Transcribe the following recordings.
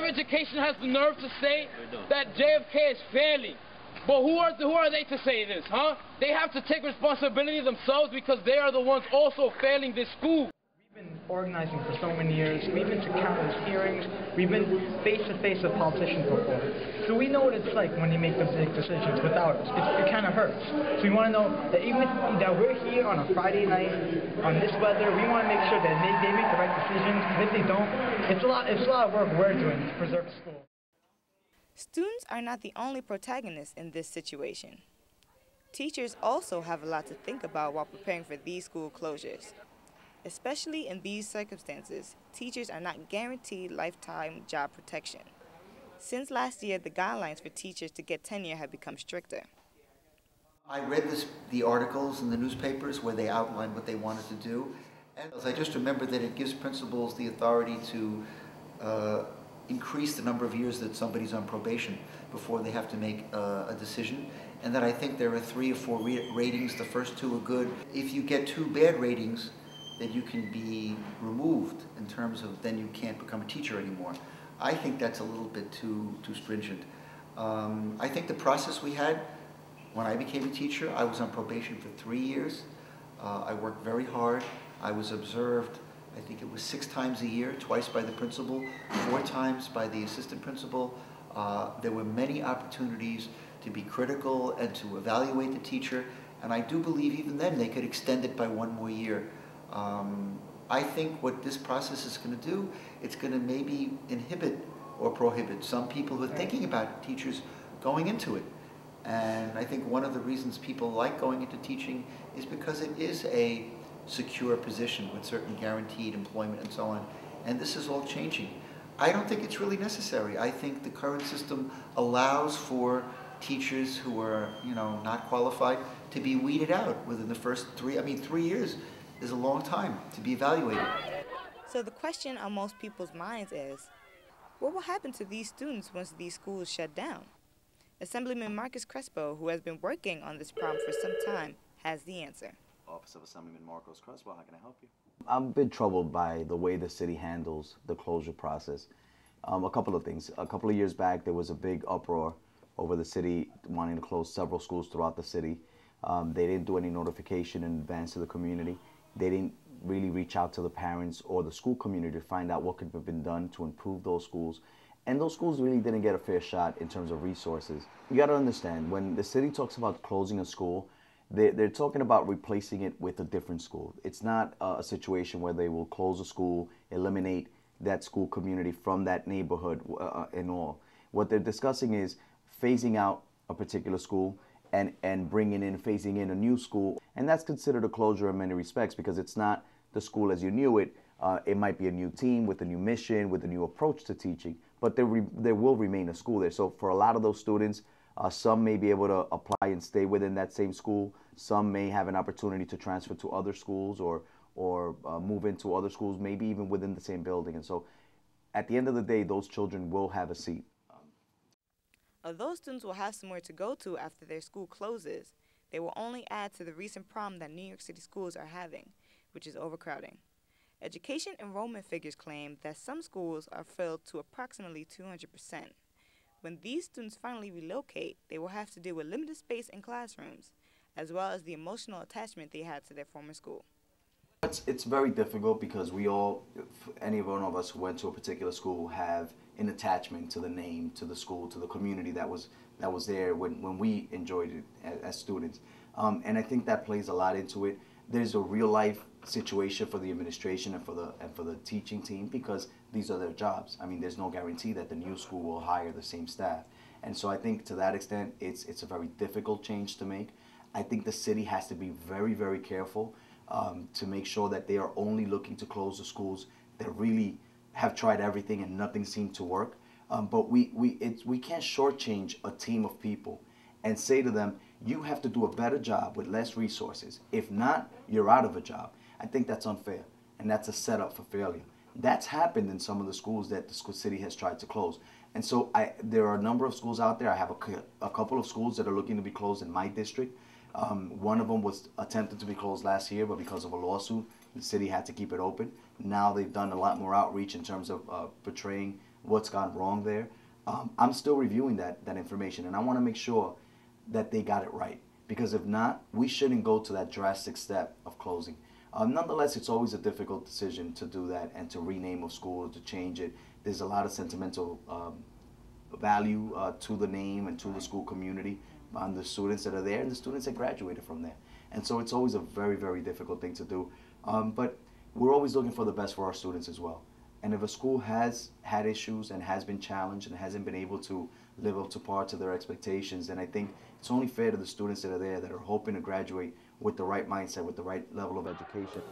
of Education has the nerve to say that JFK is failing. But who are they to say this, huh? They have to take responsibility themselves because they are the ones also failing this school. We've been organizing for so many years. We've been to countless hearings. We've been face-to-face with politicians before. So we know what it's like when they make the big decisions without us. It kind of hurts. So we want to know that even if that we're here on a Friday night, on this weather, we want to make sure that they make the right decisions. Because if they don't, it's a lot of work we're doing to preserve the school. Students are not the only protagonists in this situation. Teachers also have a lot to think about while preparing for these school closures. Especially in these circumstances, teachers are not guaranteed lifetime job protection. Since last year, the guidelines for teachers to get tenure have become stricter. I read the articles in the newspapers where they outlined what they wanted to do, and I just remember that it gives principals the authority to increase the number of years that somebody's on probation before they have to make a decision, and that I think there are 3 or 4 ratings. The first 2 are good. If you get 2 bad ratings, then you can be removed in terms of then you can't become a teacher anymore. I think that's a little bit too stringent. I think the process we had when I became a teacher, I was on probation for 3 years. I worked very hard. I was observed, I think it was 6 times a year, twice by the principal, 4 times by the assistant principal. There were many opportunities to be critical and to evaluate the teacher, and I do believe even then they could extend it by 1 more year. I think what this process is going to do, it's going to maybe inhibit or prohibit some people who are thinking about teachers going into it. And I think one of the reasons people like going into teaching is because it is a secure position with certain guaranteed employment and so on. And this is all changing. I don't think it's really necessary. I think the current system allows for teachers who are, not qualified to be weeded out within the first 3 years is a long time to be evaluated. So the question on most people's minds is, what will happen to these students once these schools shut down? Assemblyman Marcus Crespo, who has been working on this problem for some time, has the answer. Office of Assemblyman Marcos Crespo, how can I help you? I'm a bit troubled by the way the city handles the closure process. A couple of things. A couple of years back, there was a big uproar over the city wanting to close several schools throughout the city. They didn't do any notification in advance to the community. They didn't really reach out to the parents or the school community to find out what could have been done to improve those schools. And those schools really didn't get a fair shot in terms of resources. You got to understand, when the city talks about closing a school, they're talking about replacing it with a different school. It's not a situation where they will close a school, eliminate that school community from that neighborhood and all. What they're discussing is phasing out a particular school and phasing in a new school. And that's considered a closure in many respects because it's not the school as you knew it. It might be a new team with a new mission, with a new approach to teaching, but there will remain a school there. So for a lot of those students, some may be able to apply and stay within that same school. Some may have an opportunity to transfer to other schools or move into other schools, maybe even within the same building. And so at the end of the day, those children will have a seat. Although students will have somewhere to go to after their school closes, they will only add to the recent problem that New York City schools are having, which is overcrowding. Education enrollment figures claim that some schools are filled to approximately 200%. When these students finally relocate, they will have to deal with limited space in classrooms, as well as the emotional attachment they had to their former school. It's very difficult because any one of us who went to a particular school have an attachment to the name, to the school, to the community that was there when we enjoyed it as students. And I think that plays a lot into it. There's a real life situation for the administration and for the teaching team because these are their jobs. I mean, there's no guarantee that the new school will hire the same staff. And so I think to that extent, it's a very difficult change to make. I think the city has to be very, very careful to make sure that they are only looking to close the schools that really have tried everything and nothing seemed to work. But we can't shortchange a team of people and say to them, you have to do a better job with less resources. If not, you're out of a job. I think that's unfair, and that's a setup for failure. That's happened in some of the schools that the city has tried to close. And so there are a number of schools out there. I have a couple of schools that are looking to be closed in my district. One of them was attempted to be closed last year, but because of a lawsuit, the city had to keep it open. Now they've done a lot more outreach in terms of portraying what's gone wrong there. I'm still reviewing that information, and I want to make sure that they got it right, because if not, we shouldn't go to that drastic step of closing. Nonetheless, it's always a difficult decision to do that and to rename a school, to change it. There's a lot of sentimental value to the name and to the school community, on the students that are there and the students that graduated from there. And so it's always a very, very difficult thing to do. But we're always looking for the best for our students as well. And if a school has had issues and has been challenged and hasn't been able to live up to par to their expectations, then I think it's only fair to the students that are there, that are hoping to graduate with the right mindset, with the right level of education.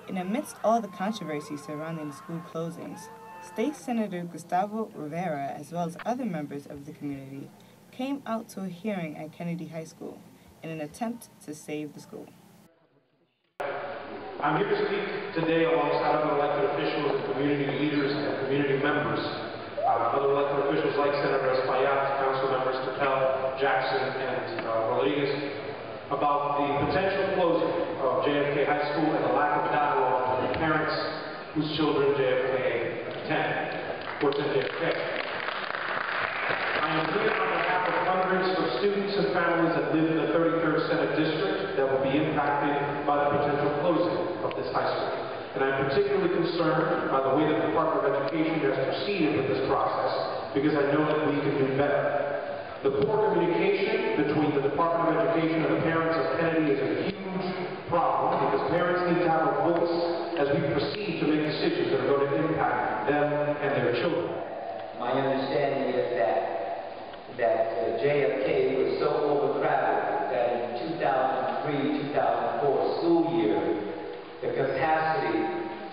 And amidst all the controversy surrounding the school closings, State Senator Gustavo Rivera, as well as other members of the community, came out to a hearing at Kennedy High School in an attempt to save the school. I'm here to speak today alongside other elected officials and community leaders and community members. Other elected officials like Senator Espaillat, Council Members Patel, Jackson, and Rodriguez, about the potential closing of JFK High School and the lack of dialogue with the parents whose children JFK attend, or attend JFK. I am here on behalf of hundreds of students and families that live in the 33rd Senate District that will be impacted by the potential closing of this high school. And I'm particularly concerned by the way the Department of Education has proceeded with this process, because I know that we can do better. The poor communication between the Department of Education and the parents of Kennedy is a huge problem, because parents need to have a voice as we proceed to make decisions that are going to impact them and their children. My understanding is that JFK was so overcrowded that in 2003-2004 school year, the capacity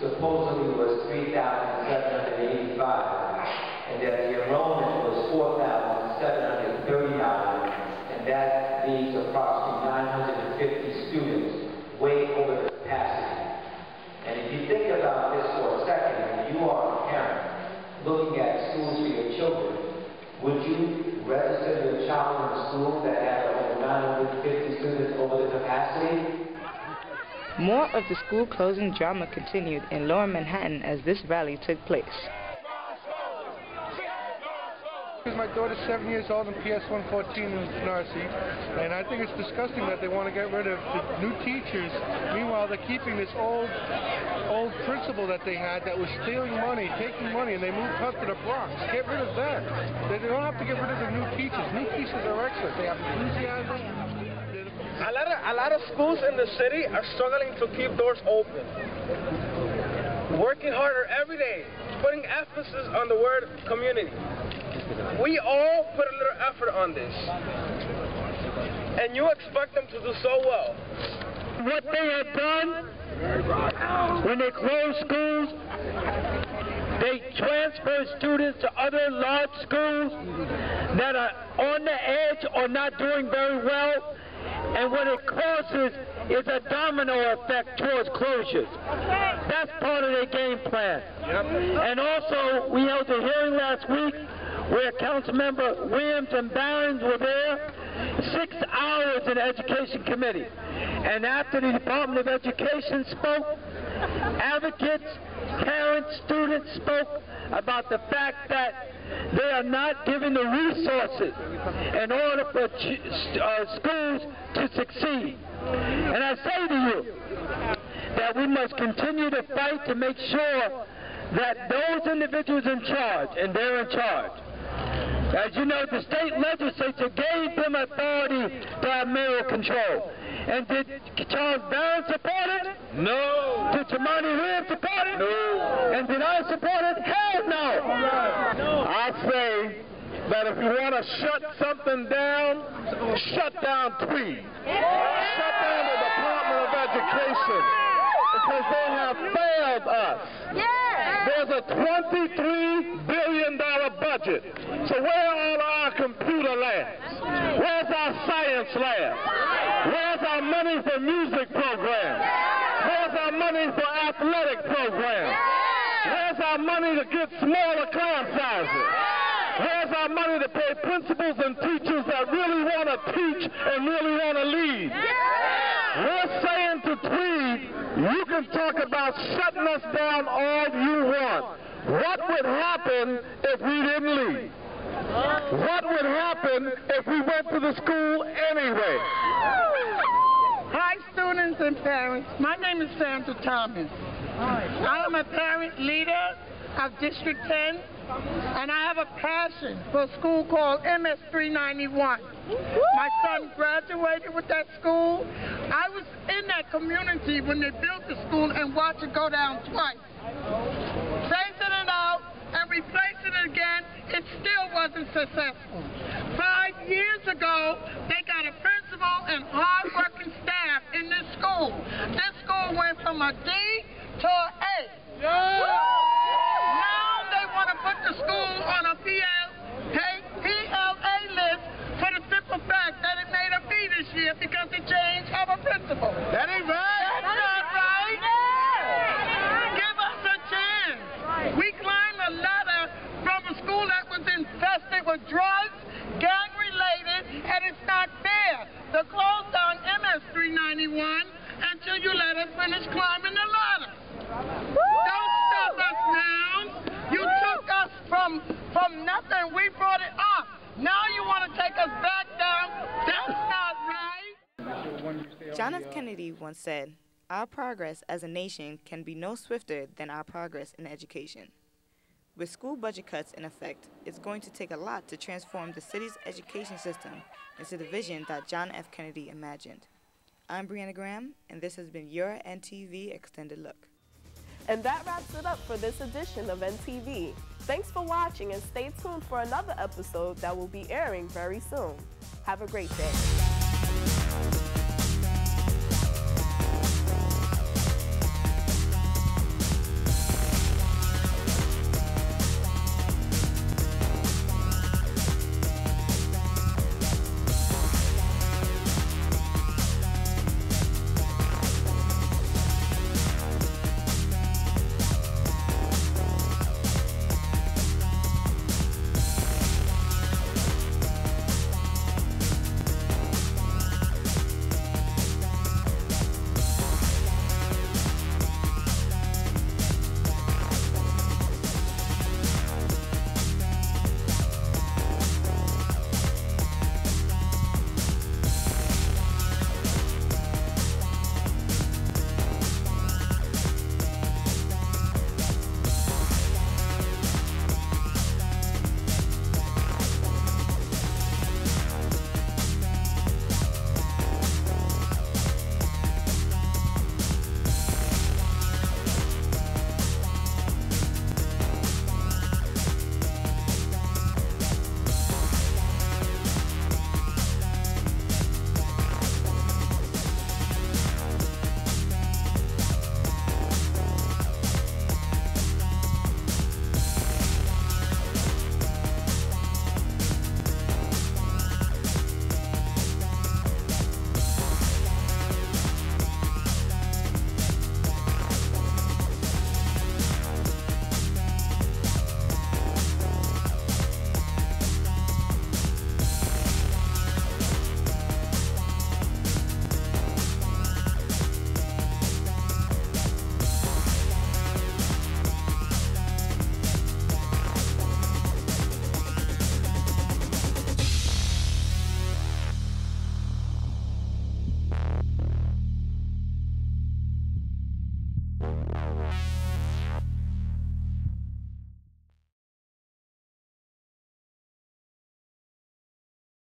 supposedly was 3,785, and that the enrollment was 4,739, and that leaves approximately 950 students way over the capacity. And if you think about this for a second, and you are a parent looking at schools for your children, would you register your child in a school that had over 950 students over the capacity? More of the school closing drama continued in Lower Manhattan as this rally took place. My daughter's 7 years old and PS 114 in Canarsie, and I think it's disgusting that they want to get rid of the new teachers. Meanwhile, they're keeping this old principal that they had that was stealing money, taking money, and they moved her to the Bronx. Get rid of that. They don't have to get rid of the new teachers. New teachers are excellent. They have enthusiasm. A lot of schools in the city are struggling to keep doors open. Working harder every day, putting emphasis on the word community. We all put a little effort on this, and you expect them to do so well. What they have done when they close schools, they transfer students to other large schools that are on the edge or not doing very well, and what it causes is a domino effect towards closures. That's part of their game plan. And also, we held a hearing last week where Councilmember Williams and Barons were there, 6 hours in the Education Committee. And after the Department of Education spoke, advocates, parents, students spoke about the fact that they are not given the resources in order for schools to succeed. And I say to you that we must continue to fight to make sure that those individuals in charge, and they're in charge. As you know, the state legislature gave them authority to have mayoral control. And did Charles Barron support it? No. Did Tamani Williams support it? No. And did I support it? Hell no. I say that if you want to shut something down, shut down Tweed. Shut down the Department of Education, because they have failed us. There's a $23 billion budget. So where are all our computer labs? Where's our science labs? Where's our money for music programs? Where's our money for athletic programs? Where's our money to get smaller class sizes? Where's our money to pay principals and teachers that really want to teach and really want to lead? We're saying to Tweed, you can talk about shutting us down all you want. What would happen if we didn't leave? What would happen if we went to the school anyway? Hi, students and parents. My name is Sandra Thomas. I am a parent leader of District 10, and I have a passion for a school called MS 391. My son graduated with that school. I was in that community when they built the school and watched it go down twice. Phasing it out and replacing it again, it still wasn't successful. 5 years ago, they got a principal and hard-working staff in this school. This school went from a D to an A. Now they want to put the school on a PLA list for the simple fact that it made a B this year because it changed our principal. That ain't right. That's not right. Give us a chance. We climbed a ladder from a school that was infested with drugs, gang-related, and it's not fair to close down MS 391 until you let us finish climbing the ladder. Don't stop us now. You took us from nothing. We brought it up. Now you want to take us back down. That's not right. John F. Kennedy once said, "Our progress as a nation can be no swifter than our progress in education." With school budget cuts in effect, it's going to take a lot to transform the city's education system into the vision that John F. Kennedy imagined. I'm Brianna Graham, and this has been your NTV Extended Look. And that wraps it up for this edition of NTV. Thanks for watching, and stay tuned for another episode that will be airing very soon. Have a great day.